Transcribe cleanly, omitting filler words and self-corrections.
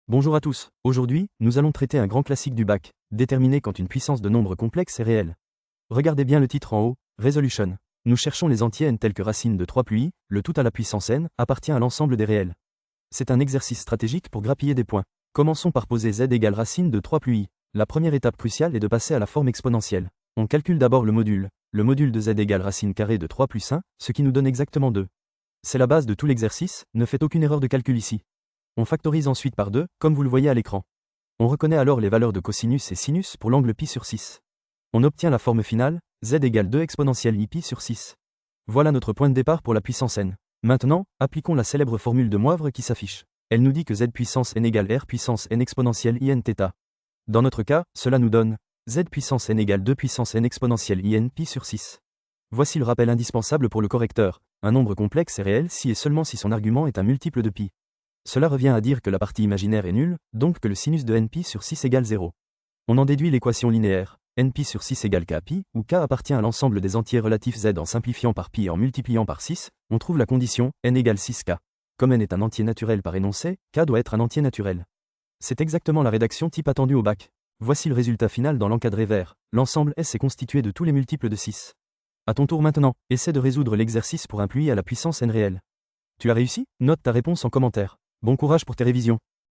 Bonjour à tous, aujourd'hui, nous allons traiter un grand classique du bac, déterminer quand une puissance de nombre complexe est réelle. Regardez bien le titre en haut, Resolution. Nous cherchons les entiers n tels que racine de 3 plus i, le tout à la puissance n, appartient à l'ensemble des réels. C'est un exercice stratégique pour grappiller des points. Commençons par poser z égale racine de 3 plus i. La première étape cruciale est de passer à la forme exponentielle. On calcule d'abord le module de z égale racine carrée de 3 plus 1, ce qui nous donne exactement 2. C'est la base de tout l'exercice, ne faites aucune erreur de calcul ici. On factorise ensuite par 2, comme vous le voyez à l'écran. On reconnaît alors les valeurs de cosinus et sinus pour l'angle pi sur 6. On obtient la forme finale, z égale 2 exponentielle i pi sur 6. Voilà notre point de départ pour la puissance n. Maintenant, appliquons la célèbre formule de Moivre qui s'affiche. Elle nous dit que z puissance n égale r puissance n exponentielle in θ. Dans notre cas, cela nous donne z puissance n égale 2 puissance n exponentielle in pi sur 6. Voici le rappel indispensable pour le correcteur. Un nombre complexe est réel si et seulement si son argument est un multiple de pi. Cela revient à dire que la partie imaginaire est nulle, donc que le sinus de npi sur 6 égale 0. On en déduit l'équation linéaire, npi sur 6 égale kpi, où k appartient à l'ensemble des entiers relatifs z en simplifiant par pi et en multipliant par 6, on trouve la condition n égale 6k. Comme n est un entier naturel par énoncé, k doit être un entier naturel. C'est exactement la rédaction type attendue au bac. Voici le résultat final dans l'encadré vert. L'ensemble S est constitué de tous les multiples de 6. À ton tour maintenant, essaie de résoudre l'exercice pour un plus i à la puissance n réelle. Tu as réussi? Note ta réponse en commentaire. Bon courage pour tes révisions.